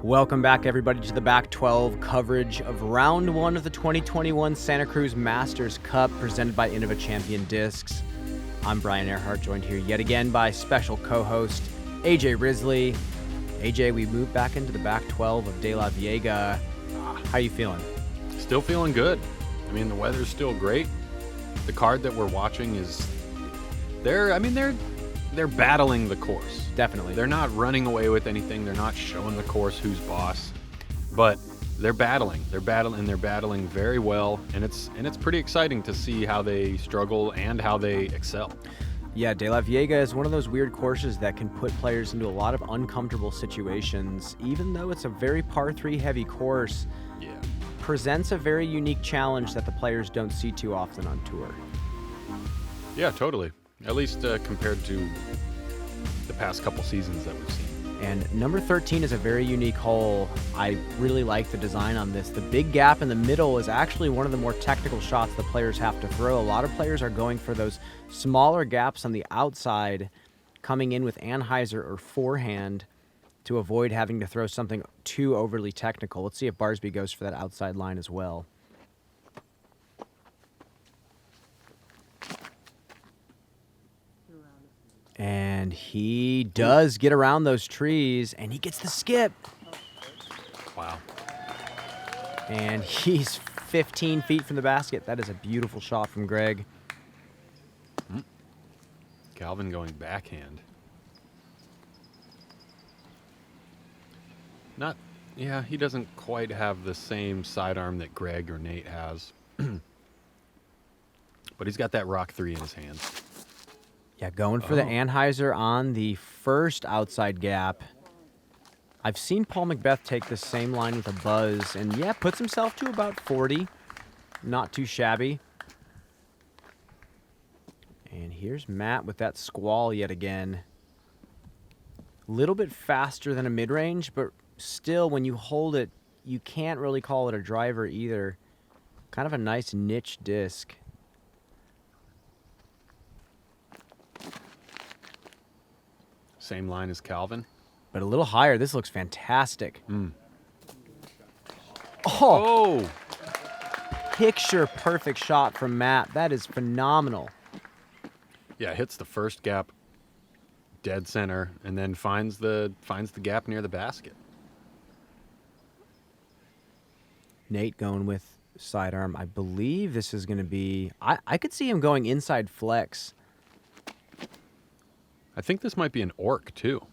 Welcome back, everybody, to the Back 12 coverage of Round 1 of the 2021 Santa Cruz Masters Cup presented by Innova Champion Discs. I'm Brian Earhart, joined here yet again by special co-host AJ Risley. AJ, we moved back into the Back 12 of DeLaveaga. How are you feeling? Still feeling good. I mean, the weather's still great. The card that we're watching is they're battling the course. Definitely. They're not running away with anything. They're not showing the course who's boss. But they're battling. They're battling very well, and it's pretty exciting to see how they struggle and how they excel. Yeah, DeLaveaga is one of those weird courses that can put players into a lot of uncomfortable situations. Even though it's a very par 3 heavy course, presents a very unique challenge that the players don't see too often on tour. Yeah, totally. At least compared to the past couple seasons that we've seen. And number 13 is a very unique hole. I really like the design on this. The big gap in the middle is actually one of the more technical shots the players have to throw. A lot of players are going for those smaller gaps on the outside, coming in with anhyzer or forehand to avoid having to throw something too overly technical. Let's see if Barsby goes for that outside line as well. And he does get around those trees, and he gets the skip. Wow. And he's 15 feet from the basket. That is a beautiful shot from Gregg. Calvin going backhand. He doesn't quite have the same sidearm that Gregg or Nate has. But he's got that rock 3 in his hands. Yeah, going for the anhyzer on the first outside gap. I've seen Paul McBeth take the same line with a buzz, and yeah, puts himself to about 40. Not too shabby. And here's Matt with that squall yet again. A little bit faster than a mid-range, but still, when you hold it, you can't really call it a driver either. Kind of a nice niche disc. Same line as Calvin. But a little higher. This looks fantastic. Oh! Picture perfect shot from Matt. That is phenomenal. Yeah, hits the first gap dead center and then finds the gap near the basket. Nate going with sidearm. I believe this is going to be... I could see him going inside flex. I think this might be an orc, too.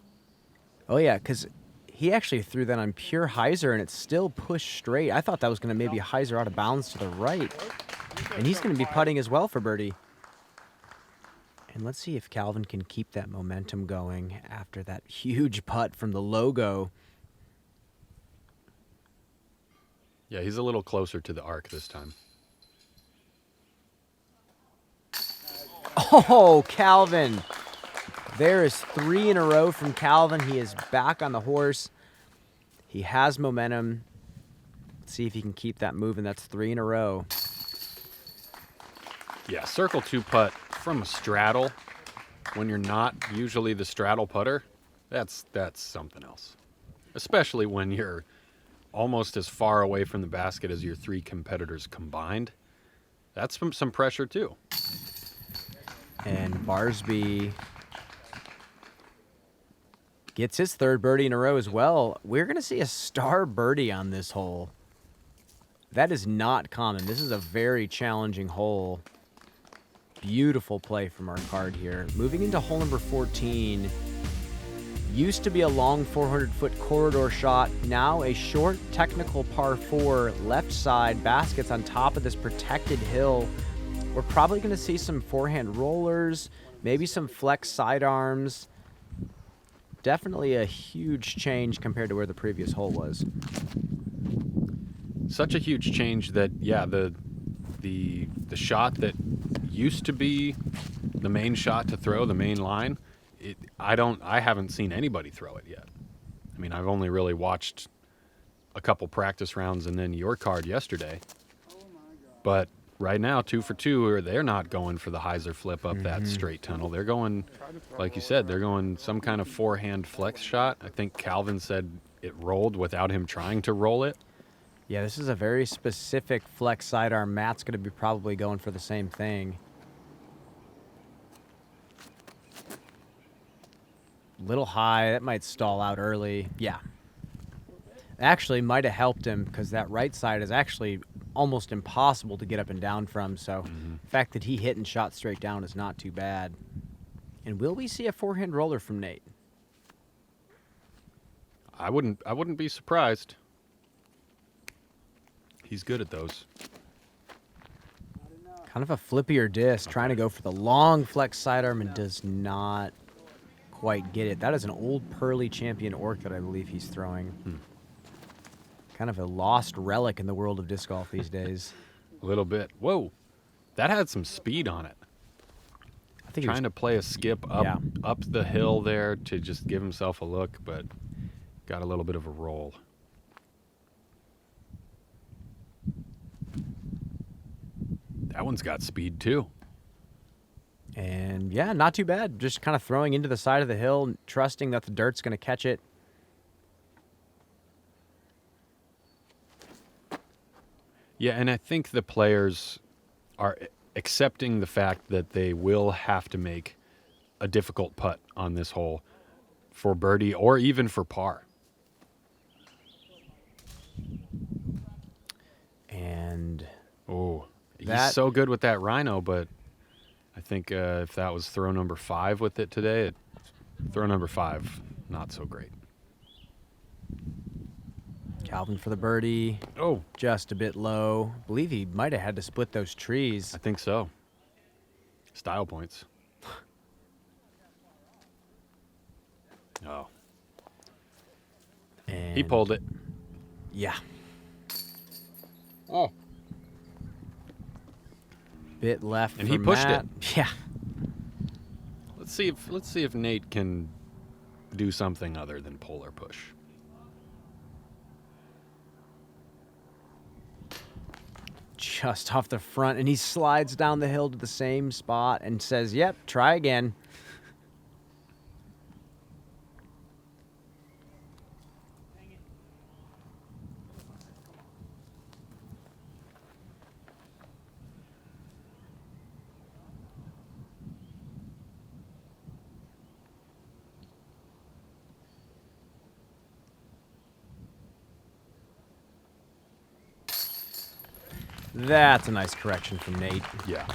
Oh, yeah, because he actually threw that on pure hyzer, and it's still pushed straight. I thought that was going to maybe hyzer out of bounds to the right. And he's going to be putting as well for birdie. And let's see if Calvin can keep that momentum going after that huge putt from the logo. Yeah, he's a little closer to the arc this time. Oh, Calvin. There is 3 in a row from Calvin. He is back on the horse. He has momentum. Let's see if he can keep that moving. That's 3 in a row. Yeah, circle 2 putt from a straddle when you're not usually the straddle putter. That's something else. Especially when you're almost as far away from the basket as your 3 competitors combined. That's some pressure too. And Barsby gets his 3rd birdie in a row as well. We're going to see a star birdie on this hole. That is not common. This is a very challenging hole. Beautiful play from our card here. Moving into hole number 14. Used to be a long 400-foot corridor shot. Now a short technical par 4 left side. Baskets on top of this protected hill. We're probably going to see some forehand rollers, maybe some flex sidearms. Definitely a huge change compared to where the previous hole was. Such a huge change that, yeah, the shot that used to be the main shot to throw, the main line, I haven't seen anybody throw it yet. I mean, I've only really watched a couple practice rounds and then your card yesterday. But right now, 2 for 2, or they're not going for the hyzer flip up that straight tunnel. They're going, like you said, they're going some kind of forehand flex shot. I think Calvin said it rolled without him trying to roll it. Yeah, this is a very specific flex sidearm. Matt's going to be probably going for the same thing. Little high. That might stall out early. Yeah. Actually might have helped him because that right side is actually almost impossible to get up and down from. So the fact that he hit and shot straight down is not too bad. And will we see a forehand roller from Nate? I wouldn't be surprised. He's good at those. Kind of a flippier disc, trying to go for the long flex sidearm and does not quite get it. That is an old Pearly Champion Orc that I believe he's throwing. Kind of a lost relic in the world of disc golf these days. A little bit. Whoa, that had some speed on it. I think Trying to play a skip up Yeah. up the hill there to just give himself a look, but got a little bit of a roll. That one's got speed too. And yeah, not too bad. Just kind of throwing into the side of the hill, trusting that the dirt's going to catch it. Yeah, and I think the players are accepting the fact that they will have to make a difficult putt on this hole for birdie or even for par. And Oh, he's That- so good with that rhino, but I think if that was throw number 5 with it today, throw number 5, not so great. Calvin for the birdie. Oh, Just a bit low. I believe he might have had to split those trees. I think so. Style points. Oh, And he pulled it. Yeah. Oh, Bit left And for he pushed Matt. Yeah. let's see if Nate can do something other than pull or push. Just off the front, and he slides down the hill to the same spot and says, yep, try again. That's a nice correction from Nate. Yeah.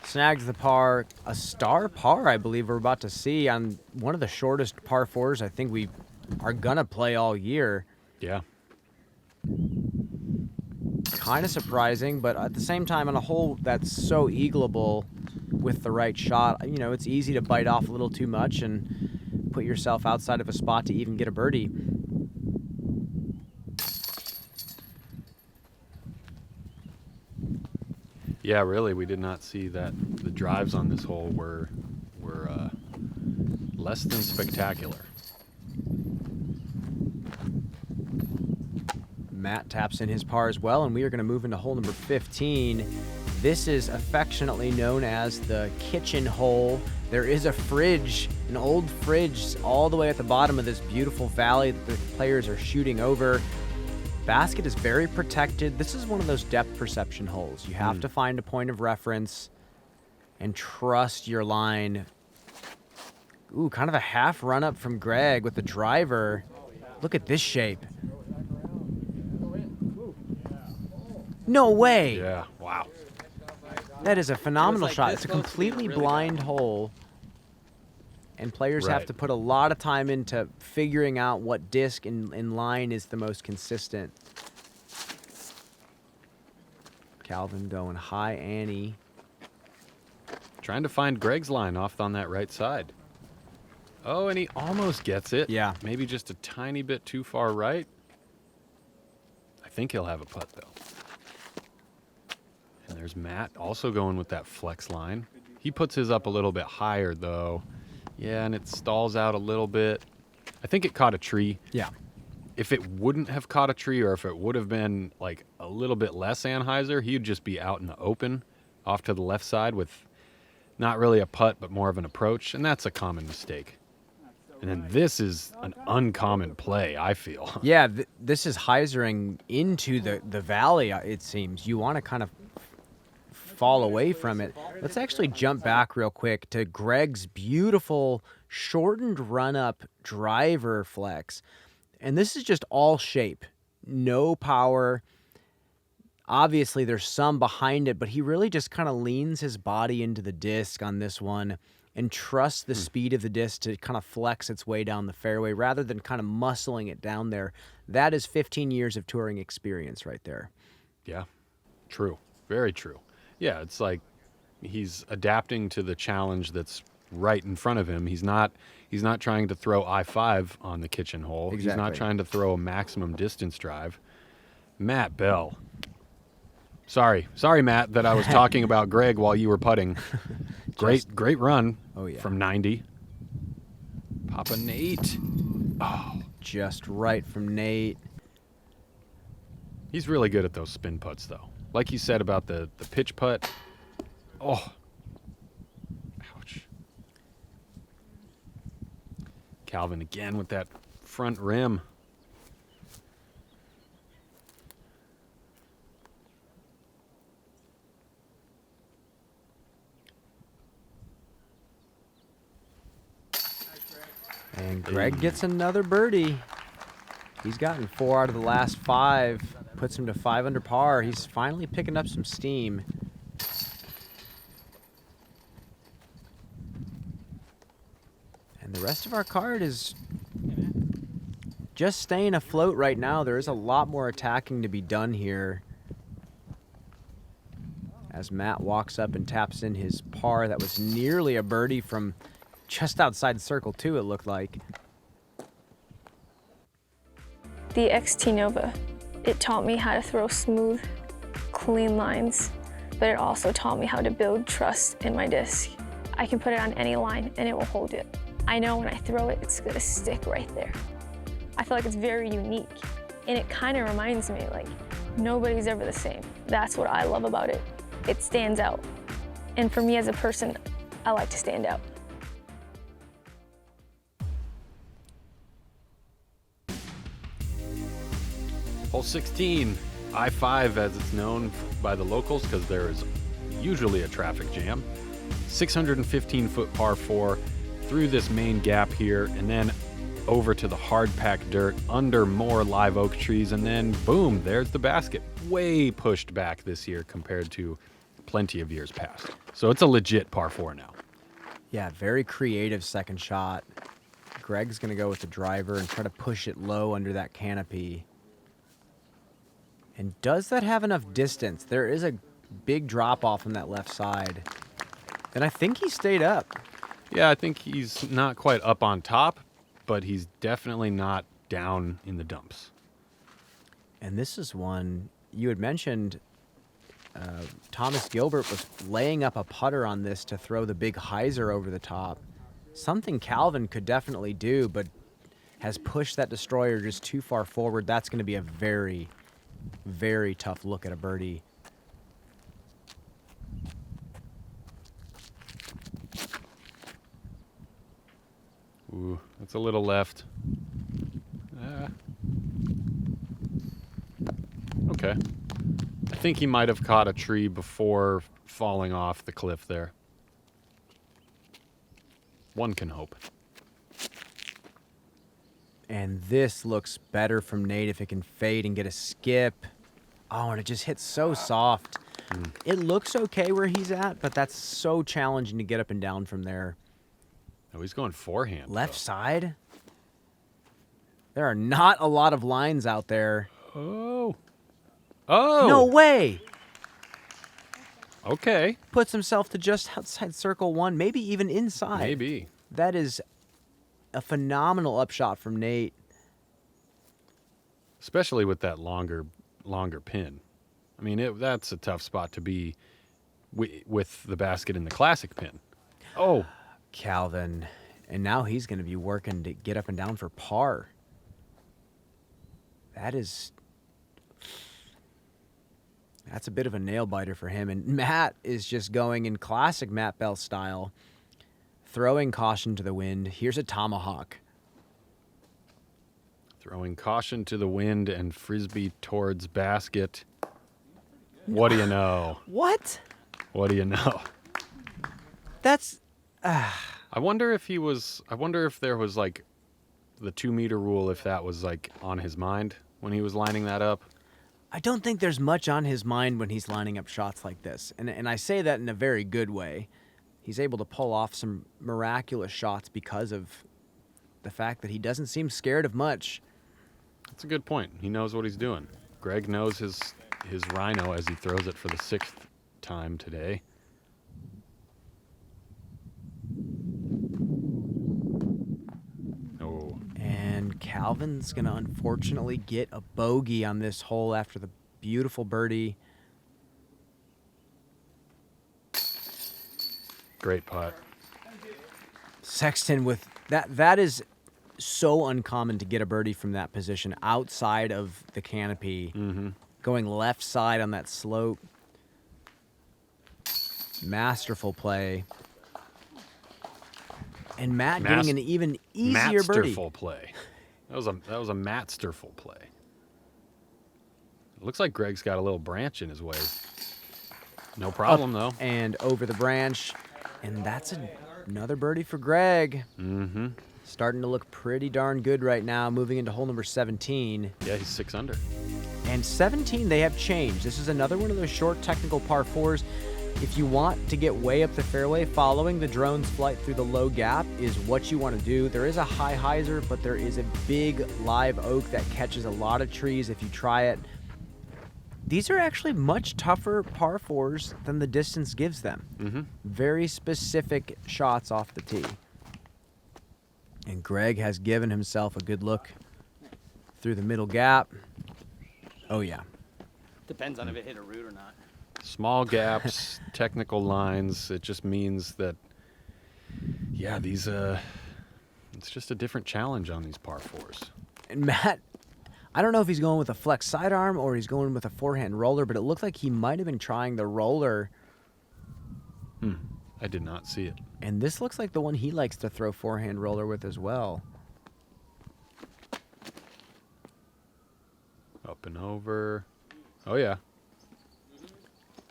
Snags the par, a star par, I believe we're about to see on one of the shortest par fours I think we are gonna play all year. Yeah. Kind of surprising, but at the same time, on a hole that's so eagleable with the right shot, you know, it's easy to bite off a little too much and put yourself outside of a spot to even get a birdie. Yeah, really, we did not see that the drives on this hole were less than spectacular. Matt taps in his par as well, and we are going to move into hole number 15. This is affectionately known as the kitchen hole. There is a fridge, an old fridge, all the way at the bottom of this beautiful valley that the players are shooting over. Basket is very protected. This is one of those depth perception holes. You have to find a point of reference and trust your line. Ooh, kind of a half run up from Gregg with the driver. Look at this shape. No way. Yeah, wow. That is a phenomenal like shot. this It's a close to being completely really blind hole. And players have Right. to put a lot of time into figuring out what disc in line is the most consistent. Calvin going high Annie. Trying to find Gregg's line off on that right side. Oh, and he almost gets it. Yeah. Maybe just a tiny bit too far right. I think he'll have a putt, though. And there's Matt also going with that flex line. He puts his up a little bit higher, though. Yeah, and it stalls out a little bit. I think it caught a tree. Yeah. if it wouldn't have caught a tree or if it would have been like a little bit less anhyzer, he'd just be out in the open off to the left side with not really a putt, but more of an approach. And that's a common mistake. And then this is an uncommon play, I feel. Yeah, this is hyzering into the valley, it seems. You want to kind of fall away from it. Let's actually jump back real quick to Gregg's beautiful shortened run-up driver flex. And this is just all shape, no power. Obviously, there's some behind it, but he really just kind of leans his body into the disc on this one and trusts the speed of the disc to kind of flex its way down the fairway rather than kind of muscling it down there. That is 15 years of touring experience right there. Yeah, true. Very true. Yeah, it's like he's adapting to the challenge that's right in front of him. He's not trying to throw I-5 on the kitchen hole. Exactly. He's not trying to throw a maximum distance drive. Matt Bell. Sorry, Matt, that I was talking about Gregg while you were putting. Great run from 90. Papa Nate. Oh, just right from Nate. He's really good at those spin putts, though. Like you said about the pitch putt. Oh. Ouch. Calvin again with that front rim. And Gregg gets another birdie. He's gotten 4 out of the last 5. Puts him to 5 under par. He's finally picking up some steam. And the rest of our card is just staying afloat right now. There is a lot more attacking to be done here. As Matt walks up and taps in his par, that was nearly a birdie from just outside circle 2, it looked like. The Innova, it taught me how to throw smooth, clean lines, but it also taught me how to build trust in my disc. I can put it on any line and it will hold it. I know when I throw it, it's gonna stick right there. I feel like it's very unique, and it kind of reminds me like nobody's ever the same. That's what I love about it. It stands out. And for me as a person, I like to stand out. Hole 16, I-5 as it's known by the locals because there is usually a traffic jam. 615-foot par 4 through this main gap here and then over to the hard-packed dirt under more live oak trees, and then boom, there's the basket. Way pushed back this year compared to plenty of years past. So it's a legit par 4 now. Yeah, very creative second shot. Gregg's going to go with the driver and try to push it low under that canopy. And does that have enough distance? There is a big drop off on that left side. And I think he stayed up. Yeah, I think he's not quite up on top, but he's definitely not down in the dumps. And this is one you had mentioned. Thomas Gilbert was laying up a putter on this to throw the big hyzer over the top. Something Calvin could definitely do, but has pushed that destroyer just too far forward. That's going to be a very, very tough look at a birdie. Ooh, that's a little left. Okay. I think he might have caught a tree before falling off the cliff there. One can hope. And this looks better from Nate if it can fade and get a skip. Oh, and it just hits so soft. It looks okay where he's at, but that's so challenging to get up and down from there. Oh, he's going forehand. Left though. side? There are not a lot of lines out there. Oh. Oh. No way! Okay. Puts himself to just outside circle 1, maybe even inside. Maybe. That is a phenomenal upshot from Nate. Especially with that longer pin. I mean, that's a tough spot to be with the basket in the classic pin. Oh. Calvin. And now he's going to be working to get up and down for par. That's a bit of a nail biter for him. And Matt is just going in classic Matt Bell style, throwing caution to the wind. Here's a tomahawk. Throwing caution to the wind and frisbee towards basket. What do you know? What? What do you know? That's... I wonder if there was like the 2-meter rule, if that was like on his mind when he was lining that up. I don't think there's much on his mind when he's lining up shots like this. And I say that in a very good way. He's able to pull off some miraculous shots because of the fact that he doesn't seem scared of much. That's a good point. He knows what he's doing. Gregg knows his rhino as he throws it for the 6th time today. Oh. And Calvin's going to unfortunately get a bogey on this hole after the beautiful birdie. Great putt. Sexton with that is so uncommon to get a birdie from that position outside of the canopy, going left side on that slope. Masterful play. And Matt getting an even easier birdie. Masterful play. That was a masterful play. It looks like Gregg's got a little branch in his way. No problem, though. And over the branch. And that's another birdie for Gregg. Mm-hmm. Starting to look pretty darn good right now, moving into hole number 17. Yeah, he's 6 under. And 17, they have changed. This is another one of those short technical par 4s. If you want to get way up the fairway, following the drone's flight through the low gap is what you want to do. There is a high hyzer, but there is a big live oak that catches a lot of trees if you try it. These are actually much tougher par 4s than the distance gives them. Mm-hmm. Very specific shots off the tee. And Gregg has given himself a good look through the middle gap. Oh, yeah. Depends on if it hit a root or not. Small gaps, technical lines. It just means that, yeah, these, it's just a different challenge on these par 4s. And Matt, I don't know if he's going with a flex sidearm or he's going with a forehand roller, but it looked like he might have been trying the roller. I did not see it. And this looks like the one he likes to throw forehand roller with as well. Up and over. Oh, yeah.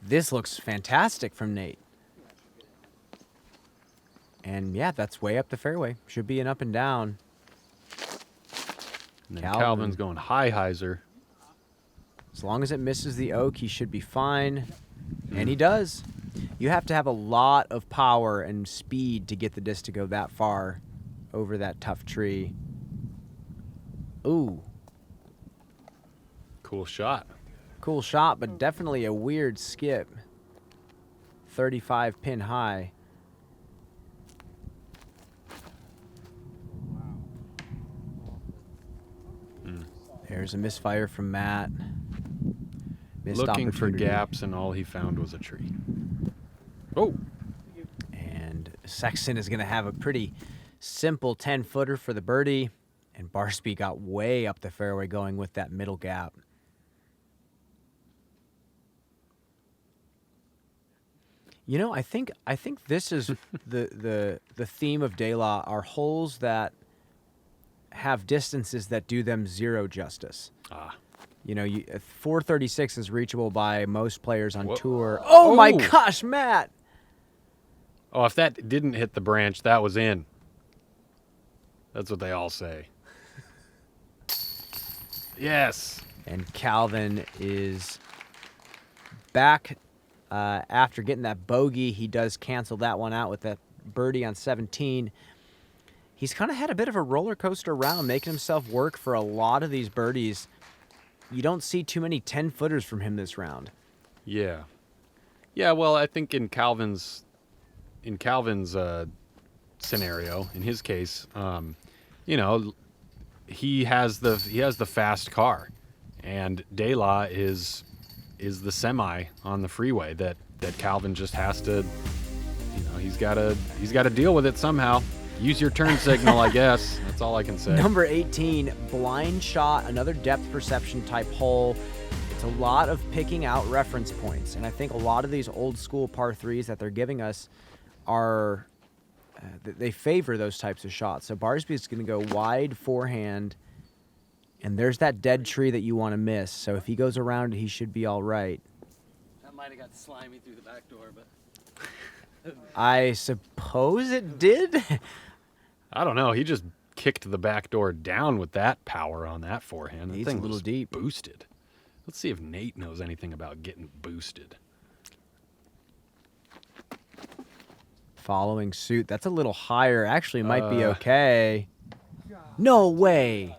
This looks fantastic from Nate. And yeah, that's way up the fairway. Should be an up and down. And then Calvin's going high hyzer. As long as it misses the oak, he should be fine. And he does. You have to have a lot of power and speed to get the disc to go that far over that tough tree. Ooh. Cool shot. Cool shot, but definitely a weird skip. 35 pin high. There's a misfire from Matt. Missed Looking for opportunity. gaps, and all he found was a tree. Oh! And Sexton is going to have a pretty simple 10-footer for the birdie. And Barsby got way up the fairway going with that middle gap. You know, I think this is the theme of DeLaw are holes that have distances that do them zero justice. You know, 436 is reachable by most players on tour. Oh my gosh, Matt! Oh, if that didn't hit the branch, that was in. That's what they all say. Yes. And Calvin is back after getting that bogey. He does cancel that one out with that birdie on 17. He's kind of had a bit of a roller coaster round, making himself work for a lot of these birdies. You don't see too many 10-footers from him this round. Yeah. Yeah, well, I think in Calvin's scenario, in his case, you know, he has the fast car, and DeLaw is the semi on the freeway that Calvin just has to, you know, he's got to deal with it somehow. Use your turn signal, I guess. That's all I can say. Number 18, blind shot, another depth perception type hole. It's a lot of picking out reference points, and I think a lot of these old school par 3s that they're giving us are, they favor those types of shots. So Barsby is going to go wide forehand, and there's that dead tree that you want to miss. So if he goes around, he should be all right. That might have got slimy through the back door, but I suppose it did. I don't know. He just kicked the back door down with that power on that forehand. That He's thing a little was deep. boosted. Let's see if Nate knows anything about getting boosted. Following suit. That's a little higher. Actually, might be okay. No way.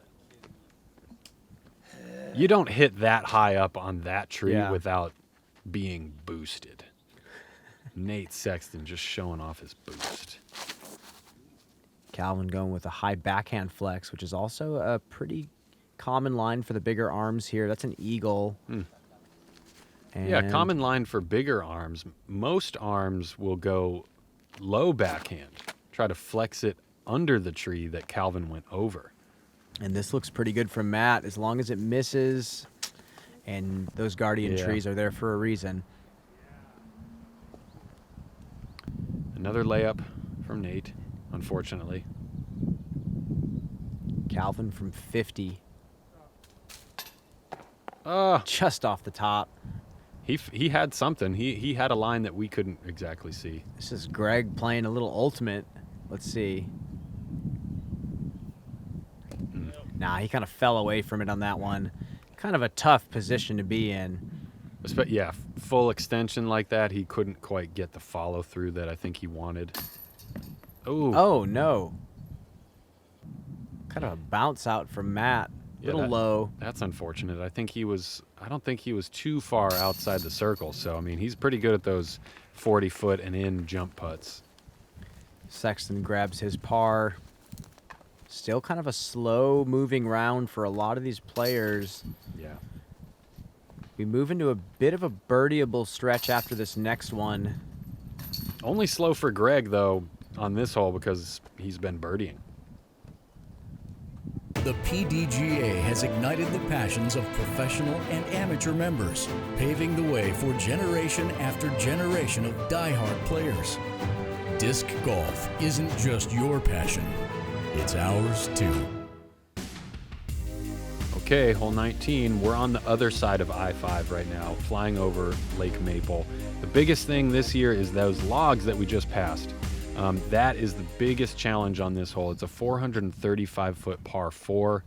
You don't hit that high up on that tree Yeah. without being boosted. Nate Sexton just showing off his boost. Calvin going with a high backhand flex, which is also a pretty common line for the bigger arms here. That's an eagle. And Yeah, common line for bigger arms. Most arms will go low backhand, try to flex it under the tree that Calvin went over. And this looks pretty good from Matt, as long as it misses. And those guardian Yeah. trees are there for a reason. Another layup from Nate, unfortunately. Calvin from 50. Ah, Just off the top. he had something. He had a line that we couldn't exactly see. This is Gregg playing a little ultimate. Let's see. Nah, he kind of fell away from it on that one. Kind of a tough position to be in. Yeah, full extension like that, he couldn't quite get the follow through that I think he wanted. Oh, Oh, no. Kind of a bounce out from Matt. A little low. That's unfortunate. I don't think he was too far outside the circle. So, I mean, he's pretty good at those 40-foot and in jump putts. Sexton grabs his par. Still kind of a slow moving round for a lot of these players. Yeah. We move into a bit of a birdieable stretch after this next one. Only slow for Gregg, though, on this hole because he's been birdieing. The PDGA has ignited the passions of professional and amateur members, paving the way for generation after generation of diehard players. Disc golf isn't just your passion, it's ours too. Okay, hole 19. We're on the other side of I-5 right now, flying over Lake Maple. The biggest thing this year is those logs that we just passed. That is the biggest challenge on this hole. It's a 435-foot par 4.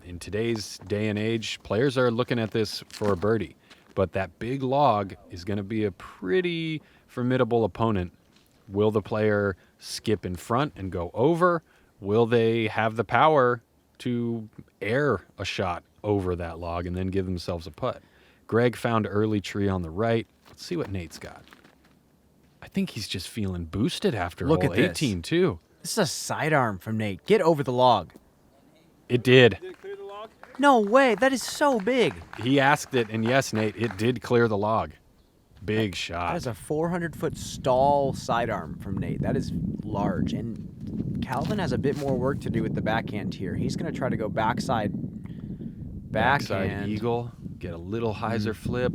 In today's day and age, players are looking at this for a birdie. But that big log is going to be a pretty formidable opponent. Will the player skip in front and go over? Will they have the power to air a shot over that log and then give themselves a putt? Gregg found early tree on the right. Let's see what Nate's got. I think he's just feeling boosted after Look hole at this. 18, too. This is a sidearm from Nate. Get over the log. It did. No way. That is so big. He asked it, and yes, Nate, it did clear the log. Big That shot. is a 400-foot stall sidearm from Nate. That is large. And Calvin has a bit more work to do with the backhand here. He's going to try to go backside backhand. eagle, get a little hyzer flip.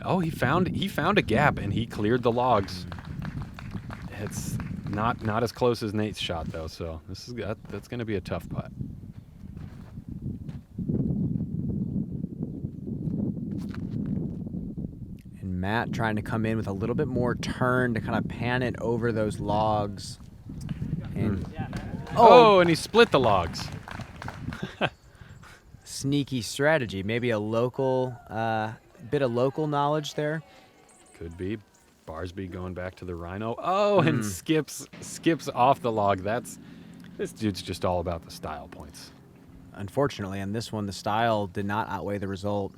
Oh, he found a gap, and he cleared the logs. It's not as close as Nate's shot, though, so that's going to be a tough putt. And Matt trying to come in with a little bit more turn to kind of pan it over those logs. And Oh, and he split the logs. sneaky strategy. Maybe a local, bit of local knowledge there. Could be. Barsby going back to the Rhino. Oh, and skips off the log. This dude's just all about the style points. Unfortunately, on this one, the style did not outweigh the result.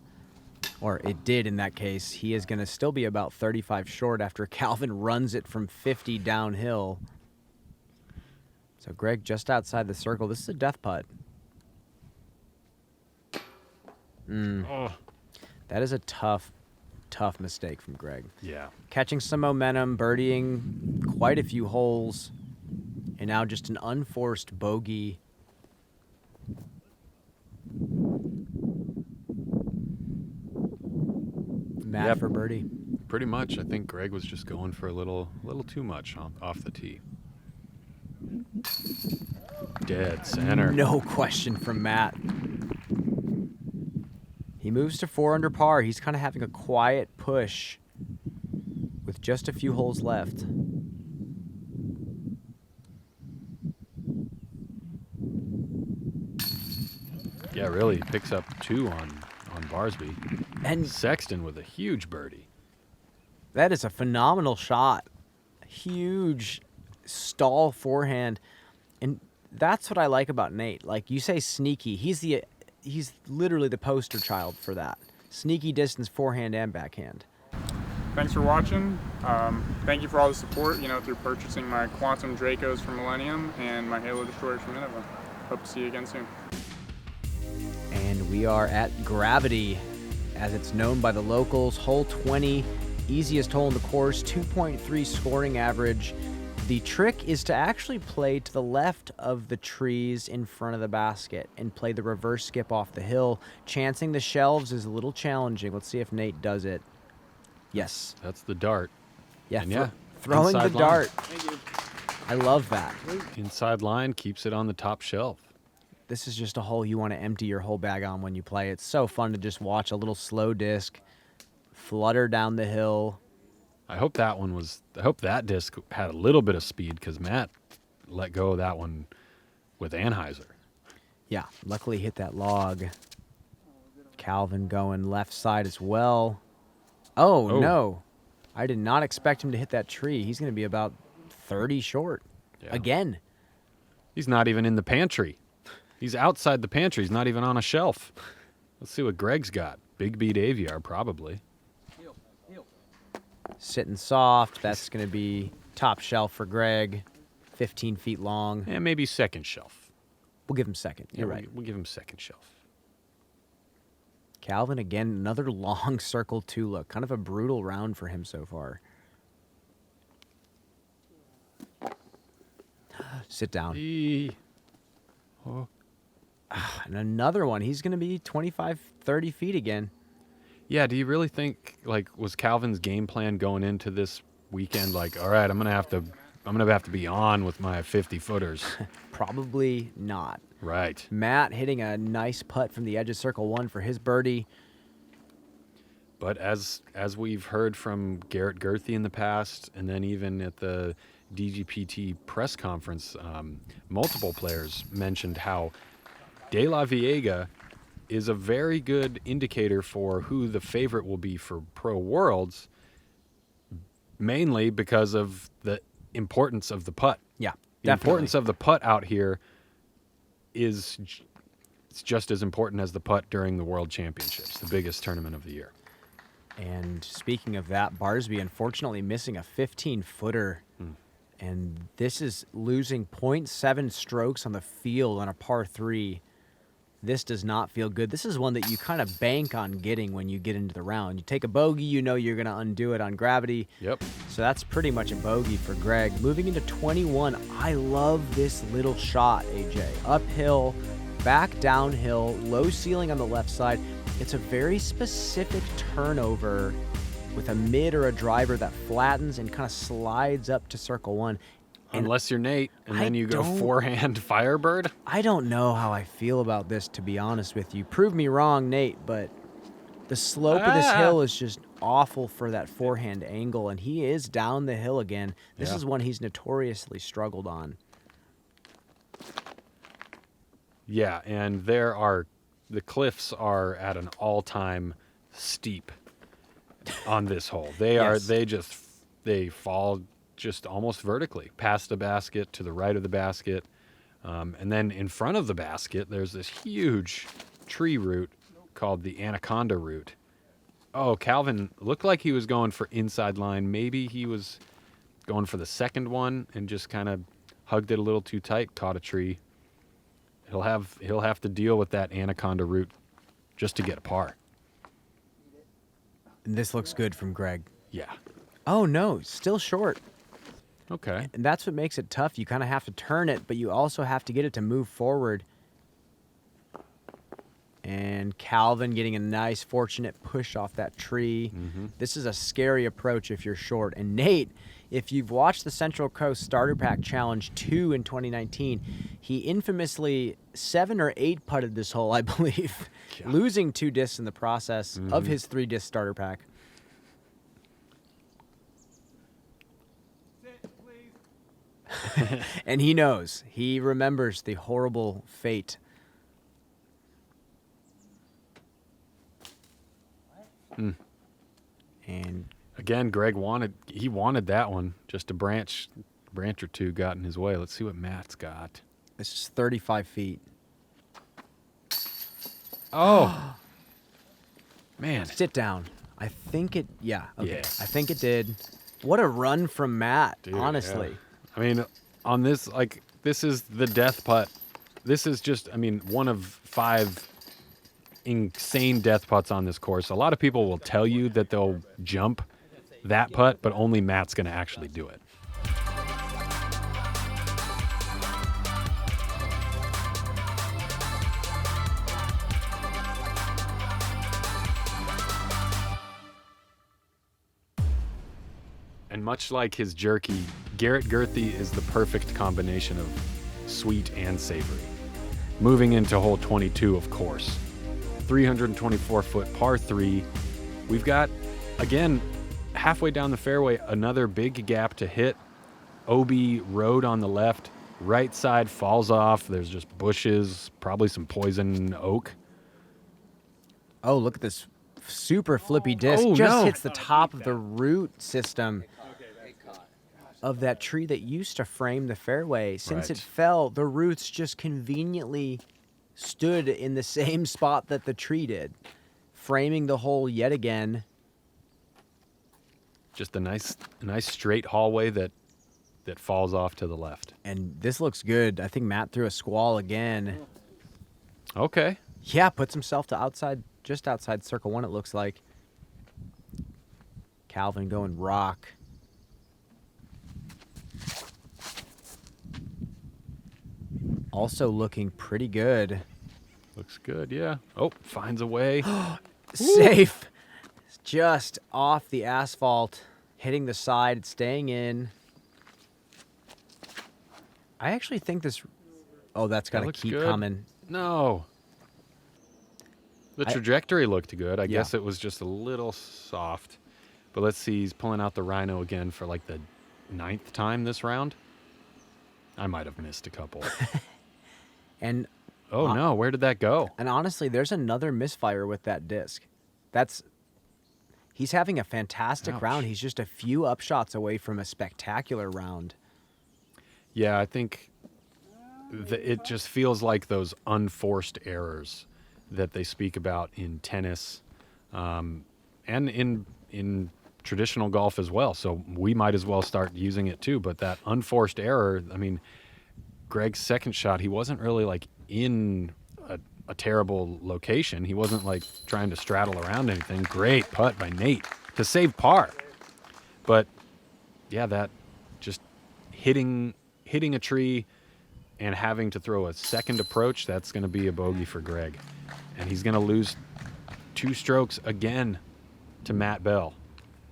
Or it did in that case. He is going to still be about 35 short after Calvin runs it from 50 downhill. So Gregg just outside the circle. This is a death putt. Oh, That is a tough mistake from Gregg. yeah. Catching some momentum, birdieing quite a few holes, And now just an unforced bogey. Matt Yep. for birdie. Pretty much. I think Gregg was just going for a little too much off the tee. Dead center. No question from Matt. He moves to 4 under par. He's kind of having a quiet push with just a few holes left. Yeah, really. He picks up 2 on Barsby. And Sexton with a huge birdie. that is a phenomenal shot. Huge stall forehand. And that's what I like about Nate. Like you say sneaky. He's literally the poster child for that. Sneaky distance forehand and backhand. Thanks for watching. Thank you for all the support, through purchasing my Quantum Dracos from Millennium and my Halo Destroyers from Innova. Hope to see you again soon. And we are at Gravity, as it's known by the locals. Hole 20, easiest hole in the course, 2.3 scoring average. The trick is to actually play to the left of the trees in front of the basket and play the reverse skip off the hill. Chancing the shelves is a little challenging. Let's see if Nate does it. Yes. That's the dart. Yeah, And yeah, throwing the inside line. dart. I love that. Inside line keeps it on the top shelf. This is just a hole you want to empty your whole bag on when you play. It's so fun to just watch a little slow disc flutter down the hill. I hope that disc had a little bit of speed because Matt let go of that one with Anheuser. Yeah, luckily hit that log. Calvin going left side as well. Oh, no. I did not expect him to hit that tree. He's going to be about 30 short. Yeah. Again. He's not even in the pantry. He's outside the pantry. He's not even on a shelf. Let's see what Gregg's got. Big beat Aviar, probably. Sitting soft. That's going to be top shelf for Gregg. 15 feet long. And maybe second shelf. We'll give him second. You're Yeah, right. We'll give him second shelf. Calvin, again, another long circle 2 look. Kind of a brutal round for him so far. Sit down. Oh. And another one. He's going to be 25, 30 feet again. Yeah, do you really think, was Calvin's game plan going into this weekend like, all right, I'm gonna have to be on with my 50-footers? Probably not. Right. Matt hitting a nice putt from the edge of circle 1 for his birdie. But as we've heard from Garrett Gerthy in the past, and then even at the DGPT press conference, multiple players mentioned how DeLaveaga is a very good indicator for who the favorite will be for Pro Worlds, mainly because of the importance of the putt. Yeah, The importance of the putt out here is it's just as important as the putt during the World Championships, the biggest tournament of the year. And speaking of that, Barsby unfortunately missing a 15-footer. And this is losing 0.7 strokes on the field on a par 3. This does not feel good. This is one that you kind of bank on getting when you get into the round. You take a bogey, you know you're going to undo it on gravity. Yep. So that's pretty much a bogey for Gregg. Moving into 21, I love this little shot, AJ. Uphill, back downhill, low ceiling on the left side. It's a very specific turnover with a mid or a driver that flattens and kind of slides up to circle 1. And Unless you're Nate, and then you go don't- forehand Firebird. I don't know how I feel about this, to be honest with you. Prove me wrong, Nate, but the slope of this hill is just awful for that forehand angle, and he is down the hill again. This Yeah. is one he's notoriously struggled on. Yeah, and the cliffs are at an all-time steep on this hole. Yes. They fall just almost vertically past the basket, to the right of the basket, and then in front of the basket there's this huge tree root called the Anaconda root. Oh, Calvin looked like he was going for inside line. Maybe he was going for the second one and just kind of hugged it a little too tight, caught a tree. He'll have to deal with that Anaconda root just to get a par. And this looks good from Gregg. Yeah. Oh, no, still short. Okay. And that's what makes it tough. You kind of have to turn it, but you also have to get it to move forward. And Calvin getting a nice, fortunate push off that tree. This is a scary approach if you're short. And Nate, if you've watched the Central Coast Starter Pack Challenge 2 in 2019, he infamously 7 or 8 putted this hole, I believe, losing 2 discs in the process of his 3-disc starter pack. And he knows. He remembers the horrible fate. And again, Gregg wanted that one. Just a branch or two got in his way. Let's see what Matt's got. this is 35 feet. Oh, man. Sit down. I think it, yeah. Okay. Yes. I think it did. What a run from Matt, Dude, honestly. yeah. I mean, on this, like, this is the death putt. This is just, I mean, one of 5 insane death putts on this course. A lot of people will tell you that they'll jump that putt, but only Matt's going to actually do it. And much like his jerky, Garrett Gurthey is the perfect combination of sweet and savory. Moving into hole 22, of course. 324-foot par 3. We've got, again, halfway down the fairway, another big gap to hit. OB road on the left. Right side falls off. There's just bushes, probably some poison oak. Oh, look at this super flippy disc. Oh, Just no. hits the top of the root system of that tree that used to frame the fairway. Since Right. it fell, the roots just conveniently stood in the same spot that the tree did, framing the hole yet again. Just a nice straight hallway that falls off to the left. And this looks good. I think Matt threw a squall again. Okay. Yeah, puts himself to just outside circle 1, it looks like. Calvin going rock. Also looking pretty good. Looks good, yeah. Oh, finds a way. Safe. Just off the asphalt, hitting the side, staying in. I actually think this... Oh, that's got to looks keep good. coming. No. The trajectory looked good. I Yeah. guess it was just a little soft. But let's see, he's pulling out the Rhino again for like the 9th time this round. I might have missed a couple. And Oh, no. Where did that go? And honestly, there's another misfire with that disc. He's having a fantastic Ouch. round. He's just a few upshots away from a spectacular round. Yeah, I think it just feels like those unforced errors that they speak about in tennis and in traditional golf as well. So we might as well start using it too. But that unforced error, I mean, Gregg's second shot, he wasn't really like in a terrible location. He wasn't like trying to straddle around anything. Great putt by Nate to save par. But yeah, that just hitting a tree and having to throw a second approach, that's going to be a bogey for Gregg. And he's going to lose 2 strokes again to Matt Bell.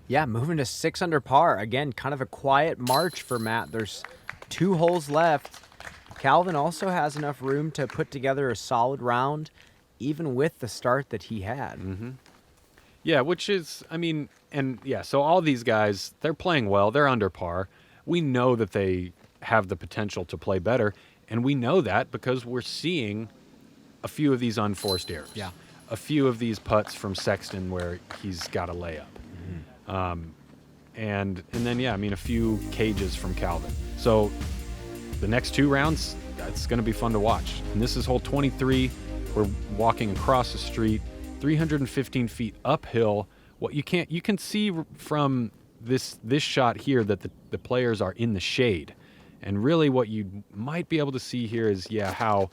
Yeah, moving to 6 under par. Again, kind of a quiet march for Matt. There's 2 holes left. Calvin also has enough room to put together a solid round, even with the start that he had. Mm-hmm. Yeah, which is, I mean, and yeah, so all these guys, they're playing well. They're under par. We know that they have the potential to play better, and we know that because we're seeing a few of these unforced errors. Yeah. A few of these putts from Sexton where he's got a layup. Mm-hmm. And then, yeah, I mean, a few cages from Calvin. So the next 2 rounds, that's going to be fun to watch. And this is hole 23. We're walking across the street, 315 feet uphill. What you can see from this shot here that the players are in the shade. And really what you might be able to see here is, how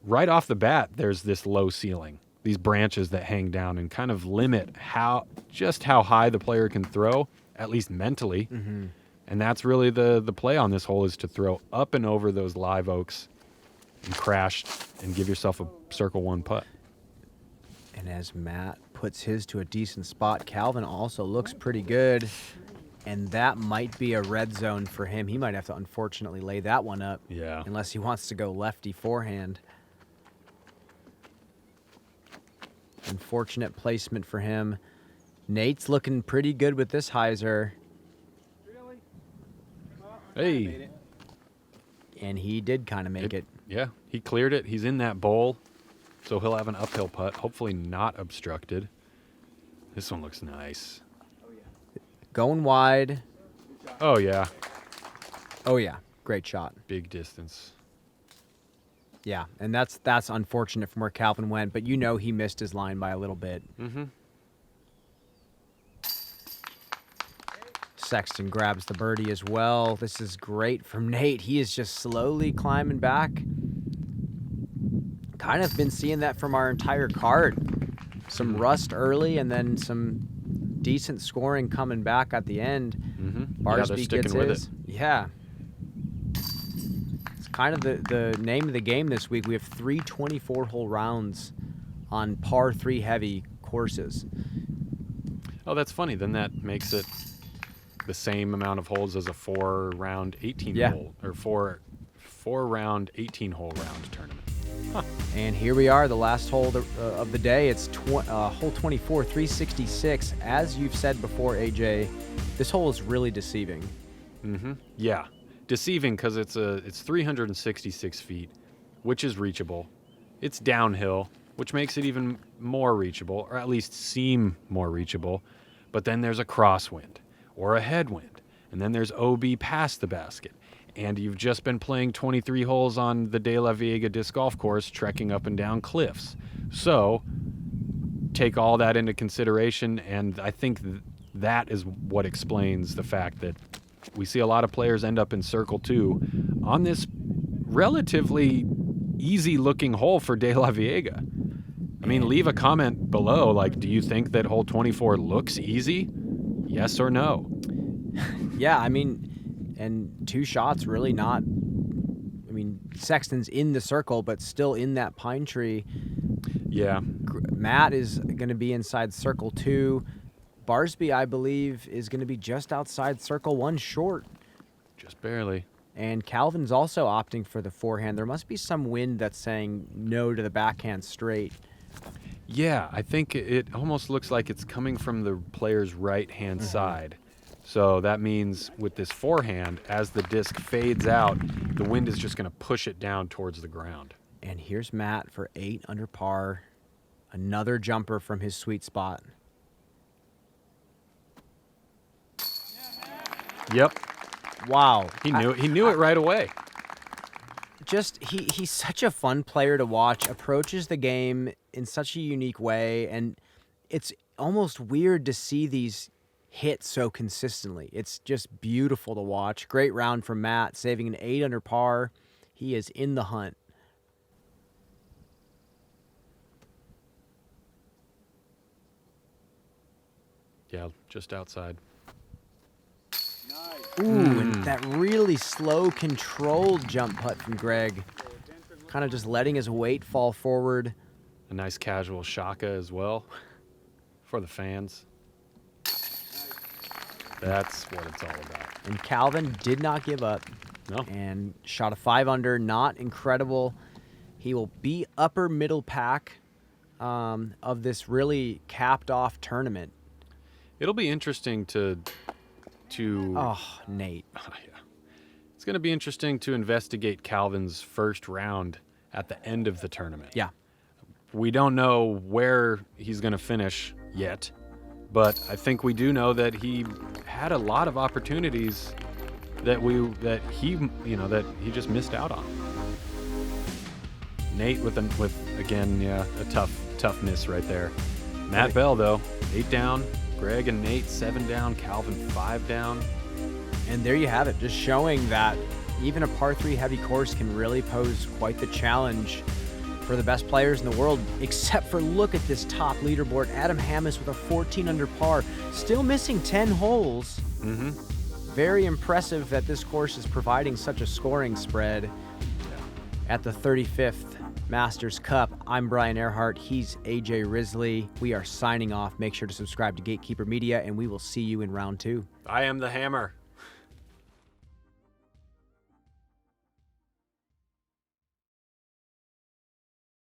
right off the bat, there's this low ceiling, these branches that hang down and kind of limit how high the player can throw, at least mentally. Mm-hmm. And that's really the play on this hole, is to throw up and over those live oaks and crash and give yourself a circle 1 putt. And as Matt puts his to a decent spot, Calvin also looks pretty good. And that might be a red zone for him. He might have to unfortunately lay that one up. Yeah. Unless he wants to go lefty forehand. Unfortunate placement for him. Nate's looking pretty good with this hyzer. Hey. And he did kind of make it. Yeah, he cleared it. He's in that bowl, so he'll have an uphill putt, hopefully not obstructed. This one looks nice. Going wide. Oh, yeah. Oh, yeah. Great shot. Big distance. Yeah, and that's unfortunate from where Calvin went, but you know he missed his line by a little bit. Mm-hmm. Sexton grabs the birdie as well. This is great from Nate. He is just slowly climbing back. Kind of been seeing that from our entire card. Some rust early and then some decent scoring coming back at the end. Mm-hmm. Barsby gets with his. it. Yeah. It's kind of the name of the game this week. We have 3 24-hole rounds on par 3 heavy courses. Oh, that's funny. Then that makes it the same amount of holes as a 4-round 18-hole or 4-round 18-hole round tournament. Huh. And here we are, the last hole of the day. It's hole 24, 366. As you've said before, AJ, this hole is really deceiving. Mm-hmm. Yeah, deceiving because it's 366 feet, which is reachable. It's downhill, which makes it even more reachable, or at least seem more reachable. But then there's a crosswind or a headwind, and then there's OB past the basket. And you've just been playing 23 holes on the DeLaveaga Disc Golf Course, trekking up and down cliffs. So take all that into consideration, and I think that is what explains the fact that we see a lot of players end up in Circle 2 on this relatively easy-looking hole for DeLaveaga. I mean, leave a comment below, like, do you think that hole 24 looks easy? Yes or no? Yeah, I mean, and 2 shots really not. I mean, Sexton's in the circle, but still in that pine tree. Yeah. Matt is going to be inside Circle 2. Barsby, I believe, is going to be just outside Circle 1 short. Just barely. And Calvin's also opting for the forehand. There must be some wind that's saying no to the backhand straight. Yeah, I think it almost looks like it's coming from the player's right-hand side. So that means with this forehand, as the disc fades out, the wind is just going to push it down towards the ground. And here's Matt for 8 under par. Another jumper from his sweet spot. Yep. Wow. He knew it right away. Just he's such a fun player to watch, approaches the game in such a unique way, and it's almost weird to see these hit so consistently. It's just beautiful to watch. Great round from Matt, saving an 8 under par. He is in the hunt. Yeah, just outside. Ooh, and that really slow, controlled jump putt from Gregg. Kind of just letting his weight fall forward. A nice casual shaka as well for the fans. That's what it's all about. And Calvin did not give up. No. And shot a 5 under, not incredible. He will be upper middle pack of this really capped off tournament. It'll be interesting to Oh, Nate. yeah. It's going to be interesting to investigate Calvin's first round at the end of the tournament. Yeah. We don't know where he's going to finish yet, but I think we do know that he had a lot of opportunities that he just missed out on. Nate with again, yeah, a tough miss right there. Matt Bell though, 8 down. Gregg and Nate 7 down. Calvin 5 down. And there you have it, just showing that even a par 3 heavy course can really pose quite the challenge for the best players in the world, except for look at this top leaderboard. Adam Hammes with a 14 under par, still missing 10 holes. Very impressive that this course is providing such a scoring spread at the 35th Masters Cup. I'm Brian Earhart. He's AJ Risley. We are signing off. Make sure to subscribe to Gatekeeper Media, and we will see you in round 2. I am the hammer.